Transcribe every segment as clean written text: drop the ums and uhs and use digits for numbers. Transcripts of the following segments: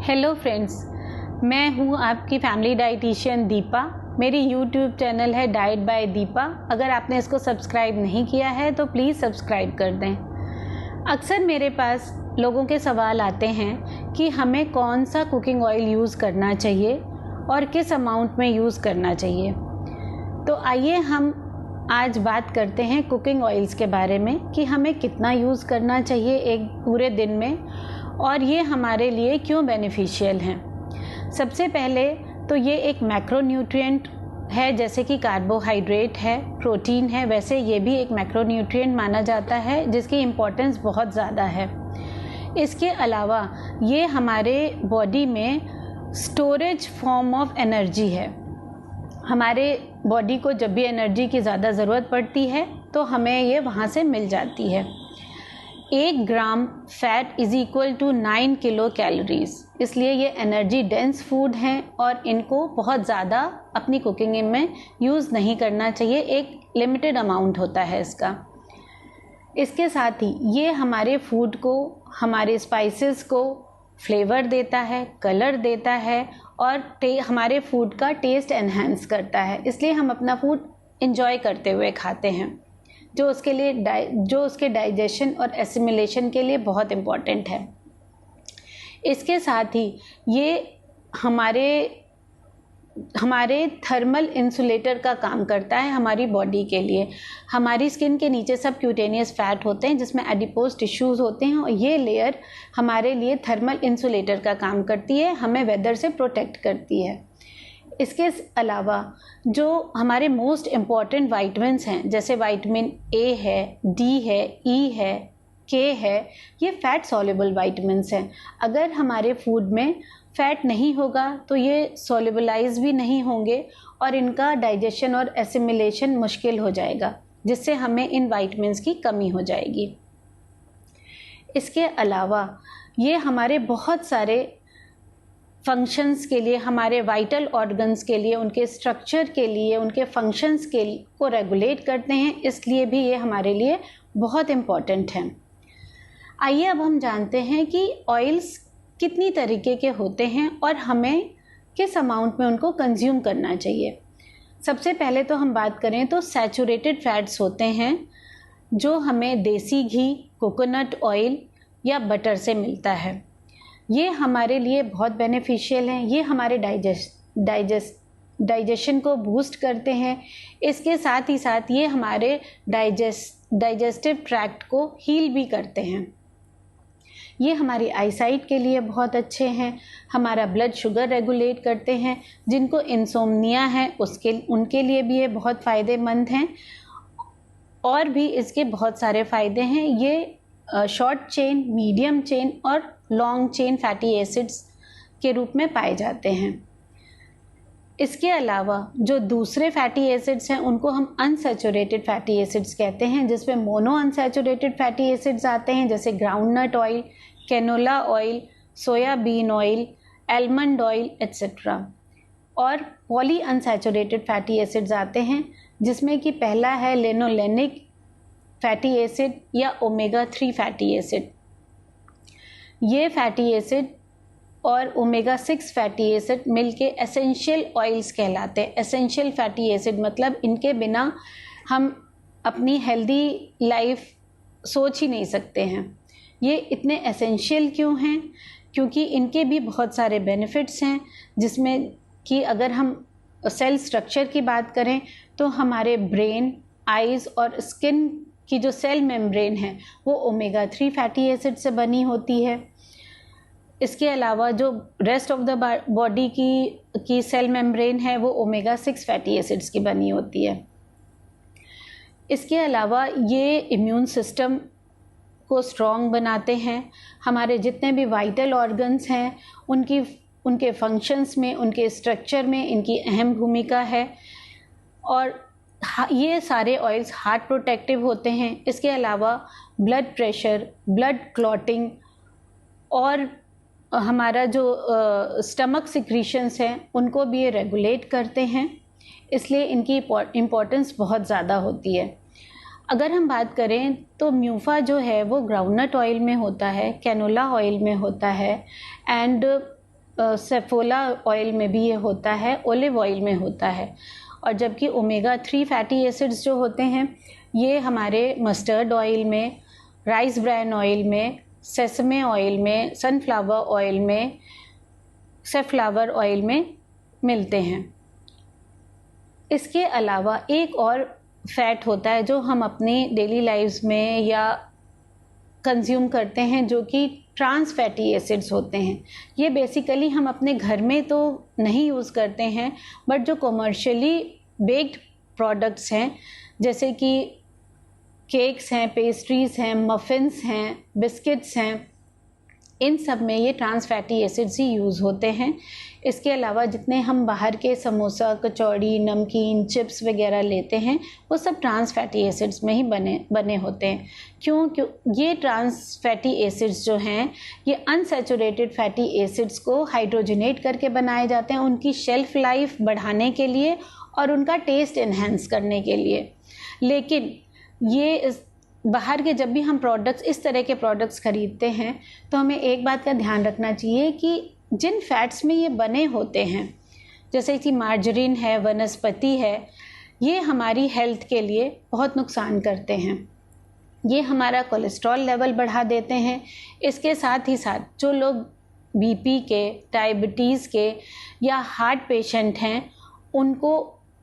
Hello friends, मैं हूँ आपकी फैमिली डाइटिशियन दीपा। मेरी यूट्यूब चैनल है डाइट बाय दीपा। अगर आपने इसको सब्सक्राइब नहीं किया है तो प्लीज़ सब्सक्राइब कर दें। अक्सर मेरे पास लोगों के सवाल आते हैं कि हमें कौन सा कुकिंग ऑयल यूज़ करना चाहिए और किस अमाउंट में यूज़ करना चाहिए। तो आइए हम आज बात करते हैं कुकिंग ऑयल्स के बारे में कि हमें कितना यूज़ करना चाहिए एक पूरे दिन में और ये हमारे लिए क्यों बेनिफिशियल हैं। सबसे पहले तो ये एक मैक्रोन्यूट्रिएंट है, जैसे कि कार्बोहाइड्रेट है, प्रोटीन है, वैसे ये भी एक मैक्रोन्यूट्रिएंट माना जाता है जिसकी इम्पोर्टेंस बहुत ज़्यादा है। इसके अलावा ये हमारे बॉडी में स्टोरेज फॉर्म ऑफ एनर्जी है। हमारे बॉडी को जब भी एनर्जी की ज़्यादा ज़रूरत पड़ती है तो हमें ये वहाँ से मिल जाती है। 1 gram fat is equal to 9 kilocalories, इसलिए ये एनर्जी डेंस फूड हैं और इनको बहुत ज़्यादा अपनी कुकिंग में यूज़ नहीं करना चाहिए। एक लिमिटेड अमाउंट होता है इसका। इसके साथ ही ये हमारे फूड को, हमारे स्पाइसेस को फ्लेवर देता है, कलर देता है और हमारे फूड का टेस्ट एनहांस करता है। इसलिए हम अपना फूड एंजॉय करते हुए खाते हैं, जो उसके डाइजेशन और एसिमिलेशन के लिए बहुत इम्पॉर्टेंट है। इसके साथ ही ये हमारे थर्मल इंसुलेटर का काम करता है हमारी बॉडी के लिए। हमारी स्किन के नीचे सब क्यूटेनियस फैट होते हैं जिसमें एडिपोज टिश्यूज़ होते हैं और ये लेयर हमारे लिए थर्मल इंसुलेटर का काम करती है, हमें वेदर से प्रोटेक्ट करती है। इसके अलावा जो हमारे मोस्ट इम्पॉर्टेंट वाइटमिन्स हैं, जैसे विटामिन ए है, डी है, ई है, के है, ये फैट सॉल्युबल वाइटमिन्स हैं। अगर हमारे फूड में फैट नहीं होगा तो ये सॉल्युबलाइज भी नहीं होंगे और इनका डाइजेशन और एसिमिलेशन मुश्किल हो जाएगा, जिससे हमें इन वाइटमिन्स की कमी हो जाएगी। इसके अलावा ये हमारे बहुत सारे फंक्शंस के लिए, हमारे वाइटल ऑर्गन्स के लिए, उनके स्ट्रक्चर के लिए, उनके फंक्शंस को रेगुलेट करते हैं, इसलिए भी ये हमारे लिए बहुत इम्पॉर्टेंट हैं। आइए अब हम जानते हैं कि ऑयल्स कितनी तरीके के होते हैं और हमें किस अमाउंट में उनको कंज्यूम करना चाहिए। सबसे पहले तो हम बात करें तो सैचुरेटेड फैट्स होते हैं जो हमें देसी घी, कोकोनट ऑयल या बटर से मिलता है। ये हमारे लिए बहुत बेनिफिशियल हैं। ये हमारे डाइजेशन को बूस्ट करते हैं। इसके साथ ही साथ ये हमारे डाइजेस्टिव ट्रैक्ट को हील भी करते हैं। ये हमारी आईसाइट के लिए बहुत अच्छे हैं। हमारा ब्लड शुगर रेगुलेट करते हैं। जिनको इंसोम्निया है उनके लिए भी ये बहुत फ़ायदेमंद हैं। और भी इसके बहुत सारे फ़ायदे हैं। ये शॉर्ट चेन, मीडियम चेन और लॉन्ग चेन फैटी एसिड्स के रूप में पाए जाते हैं। इसके अलावा जो दूसरे फैटी एसिड्स हैं उनको हम अनसैचुरेटेड फैटी एसिड्स कहते हैं, जिसमें मोनो अनसैचुरेटेड फैटी एसिड्स आते हैं, जैसे groundnut oil, canola oil, soybean oil, almond oil et cetera. और पॉली अनसैचुरेटेड फैटी एसिड्स आते हैं, जिसमें कि पहला है लेनोलेनिक फैटी एसिड या ओमेगा 3 फैटी एसिड। ये फैटी एसिड और ओमेगा 6 फैटी एसिड मिलके एसेंशियल ऑयल्स कहलाते हैं। एसेंशियल फैटी एसिड मतलब इनके बिना हम अपनी हेल्दी लाइफ सोच ही नहीं सकते हैं। ये इतने एसेंशियल क्यों हैं? क्योंकि इनके भी बहुत सारे बेनिफिट्स हैं, जिसमें कि अगर हम सेल स्ट्रक्चर की बात करें तो हमारे ब्रेन, आइज़ और स्किन की जो सेल मेम्ब्रेन है वो ओमेगा 3 फैटी एसिड से बनी होती है। इसके अलावा जो रेस्ट ऑफ द बॉडी की सेल मेम्ब्रेन है वो ओमेगा 6 फैटी एसिड्स की बनी होती है। इसके अलावा ये इम्यून सिस्टम को स्ट्रॉन्ग बनाते हैं। हमारे जितने भी वाइटल ऑर्गन्स हैं उनके फंक्शंस में, उनके स्ट्रक्चर में इनकी अहम भूमिका है। और ये सारे ऑयल्स हार्ट प्रोटेक्टिव होते हैं। इसके अलावा ब्लड प्रेशर, ब्लड क्लॉटिंग और हमारा जो स्टमक सिक्रीशंस हैं उनको भी ये रेगुलेट करते हैं, इसलिए इनकी इम्पोर्टेंस बहुत ज़्यादा होती है। अगर हम बात करें तो म्यूफा जो है वो ग्राउंडनट ऑयल में होता है, कैनोला ऑयल में होता है एंड सेफोला ऑयल में भी ये होता है, ओलिव ऑयल में होता है। और जबकि ओमेगा 3 फैटी एसिड्स जो होते हैं ये हमारे मस्टर्ड ऑयल में, राइस ब्रान ऑयल में, सेसमे ऑयल में, सनफ्लावर ऑयल में, सेफ्लावर ऑयल में मिलते हैं। इसके अलावा एक और फैट होता है जो हम अपनी डेली लाइफ्स में या कंज्यूम करते हैं, जो कि ट्रांस फैटी एसिड्स होते हैं। ये बेसिकली हम अपने घर में तो नहीं यूज़ करते हैं, बट जो कमर्शियली बेक्ड प्रोडक्ट्स हैं जैसे कि केक्स हैं, पेस्ट्रीज़ हैं, मफ़िन्स हैं, बिस्किट्स हैं, इन सब में ये ट्रांस फैटी एसिड्स ही यूज़ होते हैं। इसके अलावा जितने हम बाहर के समोसा, कचौड़ी, नमकीन, चिप्स वगैरह लेते हैं वो सब ट्रांस फैटी एसिड्स में ही बने होते हैं। क्यों ये ट्रांस फैटी एसिड्स जो हैं ये अनसैचुरेटेड फैटी एसिड्स को हाइड्रोजनेट करके बनाए जाते हैं उनकी शेल्फ लाइफ बढ़ाने के लिए और उनका टेस्ट एनहेंस करने के लिए। लेकिन ये बाहर के जब भी हम प्रोडक्ट्स, इस तरह के प्रोडक्ट्स ख़रीदते हैं तो हमें एक बात का ध्यान रखना चाहिए कि जिन फैट्स में ये बने होते हैं, जैसे कि मार्जरीन है, वनस्पति है, ये हमारी हेल्थ के लिए बहुत नुकसान करते हैं। ये हमारा कोलेस्ट्रॉल लेवल बढ़ा देते हैं। इसके साथ ही साथ जो लोग बीपी के, डायबिटीज़ के या हार्ट पेशेंट हैं उनको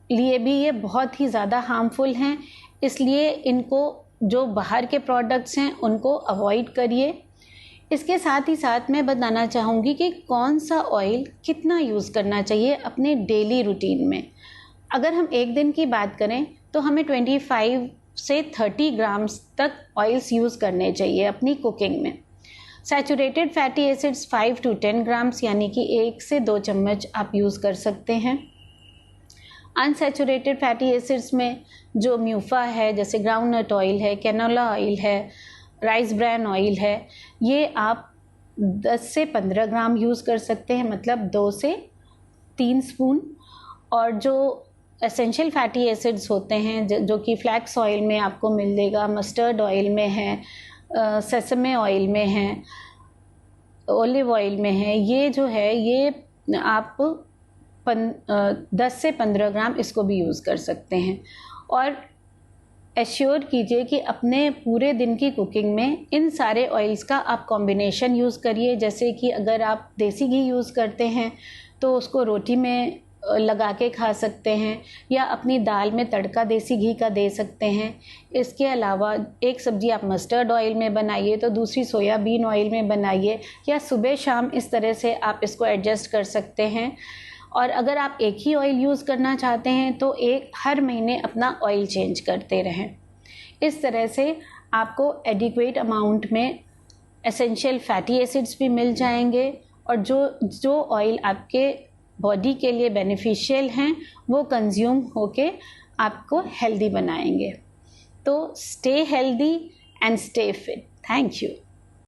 लिए भी ये बहुत ही ज़्यादा हार्मफुल हैं। इसलिए इनको जो बाहर के प्रोडक्ट्स हैं उनको अवॉइड करिए। इसके साथ ही साथ मैं बताना चाहूँगी कि कौन सा ऑयल कितना यूज़ करना चाहिए अपने डेली रूटीन में। अगर हम एक दिन की बात करें तो हमें 25 से 30 ग्राम्स तक ऑयल्स यूज़ करने चाहिए अपनी कुकिंग में। Saturated fatty acids 5 to 10 grams यानी कि 1 से 2 चम्मच आप यूज़ कर सकते हैं। अनसैचुरेटेड फैटी एसिड्स में जो म्यूफा है, जैसे ग्राउंडनट ऑयल है, कैनोला ऑयल है, राइस ब्रान ऑयल है, ये आप 10 से 15 ग्राम यूज़ कर सकते हैं, मतलब 2 से 3 स्पून। और जो एसेंशियल फैटी एसिड्स होते हैं जो कि फ्लैक्स ऑयल में आपको मिलेगा, मस्टर्ड ऑयल में है, सेसमे ऑयल में है, ओलिव ऑयल में है, ये जो है ये आप 10 से 15 ग्राम इसको भी यूज़ कर सकते हैं। और एश्योर कीजिए कि अपने पूरे दिन की कुकिंग में इन सारे ऑयल्स का आप कॉम्बिनेशन यूज़ करिए। जैसे कि अगर आप देसी घी यूज़ करते हैं तो उसको रोटी में लगा के खा सकते हैं या अपनी दाल में तड़का देसी घी का दे सकते हैं। इसके अलावा एक सब्ज़ी आप मस्टर्ड ऑयल में बनाइए तो दूसरी सोयाबीन ऑयल में बनाइए, या सुबह शाम इस तरह से आप इसको एडजस्ट कर सकते हैं। और अगर आप एक ही ऑयल यूज़ करना चाहते हैं तो हर महीने अपना ऑयल चेंज करते रहें। इस तरह से आपको एडिक्वेट अमाउंट में एसेंशियल फैटी एसिड्स भी मिल जाएंगे और जो ऑयल आपके बॉडी के लिए बेनिफिशियल हैं वो कंज्यूम होके आपको हेल्दी बनाएंगे। तो stay healthy and stay fit. Thank you.